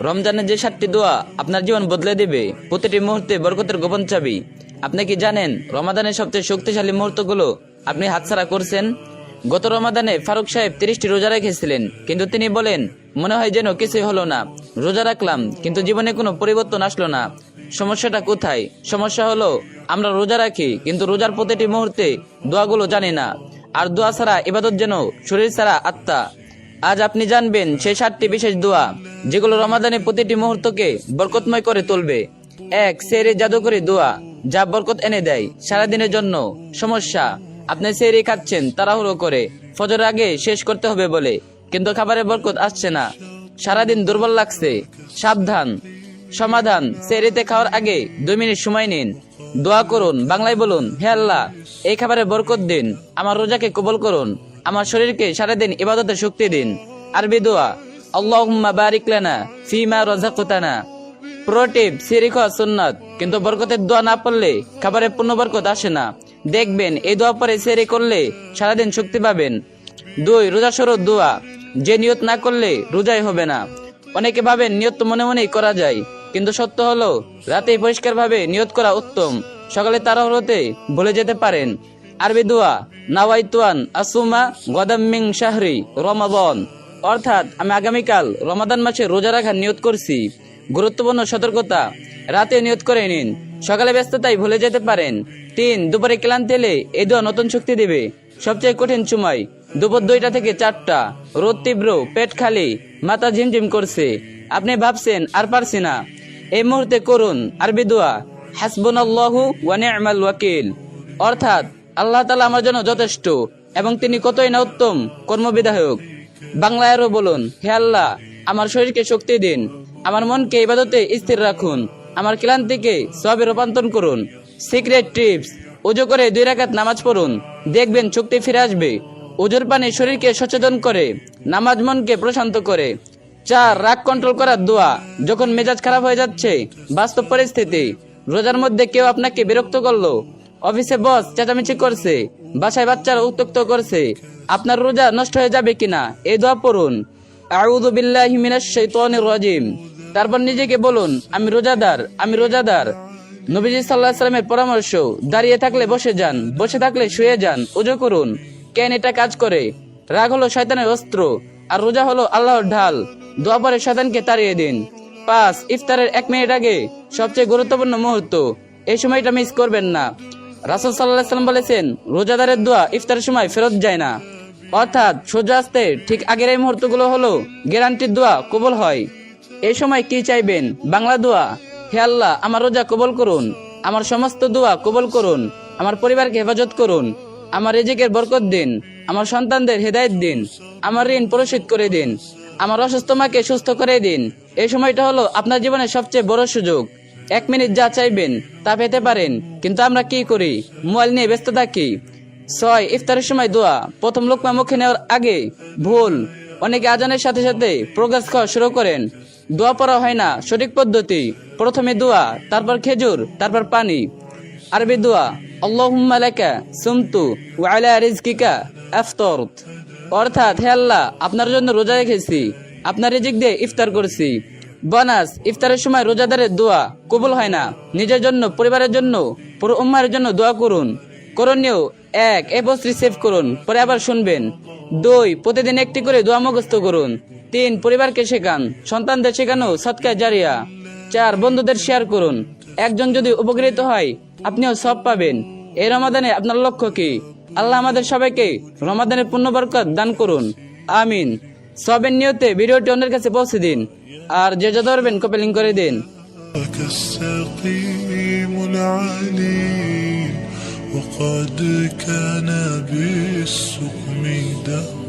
রমজানের যে 7টি দোয়া আপনার জীবন বদলে দেবে, প্রতিটি মুহূর্তে বরকতের গোপন চাবি। আপনি কি জানেন রমাদানের সবচেয়ে শক্তিশালী মুহূর্তগুলো আপনি হাতছাড়া করছেন? গত রমাদানে ফারুক সাহেব 30টি রোজা রেখেছিলেন, কিন্তু তিনি বলেন, মনে হয় যেন কিছুই হলো না। রোজা রাখলাম কিন্তু জীবনে কোনো পরিবর্তন আসলো না। সমস্যাটা কোথায়? সমস্যা হলো আমরা রোজা রাখি কিন্তু রোজার প্রতিটি মুহূর্তে দোয়াগুলো জানি না। আর দোয়া ছাড়া ইবাদত যেন শরীর ছাড়া আত্মা। আজ আপনি জানবেন সেই 7টি বিশেষ দোয়া যেগুলো রমাদানের প্রতিটি মুহূর্তকে বরকতময় করে তুলবে। 1. সেহরি জাদুকরী দোয়া, যা বরকত এনে দেয় সারাদিনের জন্য। সমস্যা, আপনি সেহরি খাচ্ছেন তাড়াহুড়ো করে, ফজর আগে শেষ করতে হবে বলে, কিন্তু খাবারের বরকত আসছে না, সারাদিন দুর্বল লাগছে। সাবধান। সমাধান, সেহরিতে খাওয়ার আগে 2 মিনিট সময় নিন, দোয়া করুন, বাংলায় বলুন, হে আল্লাহ, এই খাবারে বরকত দিন, আমার রোজাকে কবুল করুন, আমার শরীরকে সারাদিন ইবাদতের শক্তি দিন। আরবি দোয়া, আল্লাহুম্মা বারিক লানা ফিমা রাযাকতানা। প্রোটিপ, সেহরি খাওয়া সুন্নাত, কিন্তু বরকতের দোয়া না পড়লে খাবারের পূর্ণ বরকত আসে না। দেখবেন এই দোয়া পরে সেহরি করলে সারাদিন শক্তি পাবেন। 2. রোজা শুরুর দোয়া, যে নিয়ত না করলে রোজাই হবে না। অনেকে ভাবেন নিয়ত তো মনে মনেই করা যায়, কিন্তু সত্য হলো রাতে পরিষ্কারভাবে নিয়ত করা উত্তম। সকালে তাড়াহুড়োতে ভুলে যেতে পারেন। আরবি দোয়া, নাওয়াইতুয়ান আসুমা গাদাম মিন শাহরি রমাদান, অর্থাৎ আমি আগামীকাল রমাদান মাসে রোজা রাখার নিয়ত করছি। গুরুত্বপূর্ণ সতর্কতা, রাতে নিয়ত করে নিন, সকালে ব্যস্ততায় ভুলে যেতে পারেন। 3. দুপুরে ক্লান্তি এলে এই দোয়া নতুন শক্তি দেবে। সবচেয়ে কঠিন সময় দুপুর 2টা থেকে 4টা, রোদ তীব্র, পেট খালি, মাথা ঝিমঝিম করছে, আপনি ভাবছেন আর পারছি না, এই মুহূর্তে করুন আরবি দোয়া, হাসবুনাল্লাহু ওয়া নি'মাল ওয়াকিল, অর্থাৎ আল্লাহ তাআলা আমার জন্য যথেষ্ট এবং তিনি কতই না উত্তম কর্মবিধায়ক। বাংলায় আরো বলুন, হে আল্লাহ, আমার শরীরকে শক্তি দিন, আমার মনকে ইবাদতে স্থির রাখুন, আমার ক্লান্তিকে সওয়াবে রূপান্তর করুন। সিক্রেট টিপস, ওযু করে 2 রাকাত নামাজ পড়ুন, দেখবেন শক্তি ফিরে আসবে। ওযুর পানি শরীরকে সচেতন করে, নামাজ মনকে প্রশান্ত করে। 4. রাগ কন্ট্রোল করার দোয়া, যখন মেজাজ খারাপ হয়ে যাচ্ছে, বাস্তব পরিস্থিতি, রোজার মধ্যে কেউ আপনাকে বিরক্ত করলো, অফিসে বস চেঁচামেচি করছে, বাসায় বাচ্চারা উত্ত্যক্ত করছে, আপনার রোজা নষ্ট হয়ে যাবে কিনা এই দোয়া পড়ুন, আউযু বিল্লাহি মিনাশ শাইতানির রাজিম। তারপর নিজেকে বলুন, আমি রোজাদার, আমি রোজাদার। নবীজি সাল্লাল্লাহু আলাইহি ওয়াসাল্লামের পরামর্শ, দাঁড়িয়ে থাকলে বসে যান, বসে থাকলে শুয়ে যান, ওযু করুন। কেন এটা কাজ করে? রাগ হলো শয়তানের অস্ত্র, আর রোজা হলো আল্লাহর ঢাল। দোয়া পরে শয়তানকে তাড়িয়ে দিন। 5. ইফতারের 1 মিনিট আগে সবচেয়ে গুরুত্বপূর্ণ মুহূর্ত, এই সময়টা মিস করবেন না। রাসূল সাল্লাল্লাহু আলাইহি ওয়াসাল্লাম বলেছেন, রোজাদারের দোয়া ইফতারের সময় ফেরত যায় না, অর্থাৎ সূর্য আসতে ঠিক আগের এই মুহূর্তগুলো হলো গ্যারান্টির দোয়া কবুল হয়। এই সময় কি চাইবেন? বাংলা দোয়া, হে আল্লাহ, আমার রোজা কবুল করুন, আমার সমস্ত দোয়া কবুল করুন, আমার পরিবারকে হেফাজত করুন, আমার রিজিকের বরকত দিন, আমার সন্তানদের হেদায়েত দিন, আমার ঋণ পরিশোধ করে দিন, আমার অসুস্থ মাকে সুস্থ করে দিন। এই সময়টা হলো আপনার জীবনের সবচেয়ে বড় সুযোগ। 1 মিনিট যা চাইবেন তা পেতে পারেন, কিন্তু আমরা কি করি? মোবাইল নিয়ে ব্যস্ত থাকি। 6. ইফতারের সময় দোয়া, প্রথম লোকমা মুখে নেওয়ার আগে ভুল। অনেকে আজানের সাথে সাথে প্রোগ্রেস খাওয়া শুরু করেন, দোয়া পড়া হয় না সঠিক পদ্ধতি। প্রথমে দোয়া, তারপর খেজুর, তারপর পানি। আরবি দোয়া, আল্লাহুম্মা লাকা সুমতু ওয়া আলা রিজকিকা আফতারত, অর্থাৎ হে আল্লাহ, আপনার জন্য রোজা রেখেছি, আপনার রিজিক দিয়ে ইফতার করছি। বোনাস, ইফতারের সময় রোজাদারের দোয়া কবুল হয় না, নিজের জন্য, পরিবারের জন্য, পুরো উম্মার জন্য দোয়া করুন। করণীয়: 1. এই বস্ত্রী সেভ করুন, পরে আবার শুনবেন। 2. প্রতিদিন একটি করে দোয়া মুখস্থ করুন। 3. পরিবারকে শেখান, সন্তানদের শেখানো সদকায়ে জারিয়া। 4. বন্ধুদের শেয়ার করুন, একজন যদি উপকৃত হয় আপনিও সব পাবেন। এই রমাদানে আপনার লক্ষ্য কি? আল্লাহ আমাদের সবাইকে রমাদানের পূর্ণ বরকত দান করুন, আমিন। সবের নিয়তে ভিডিওটি অন্যের কাছে পৌঁছে দিন, আর যে যা ধরবেন কপি লিংক করে দিন। وقد كان بالسقم دهر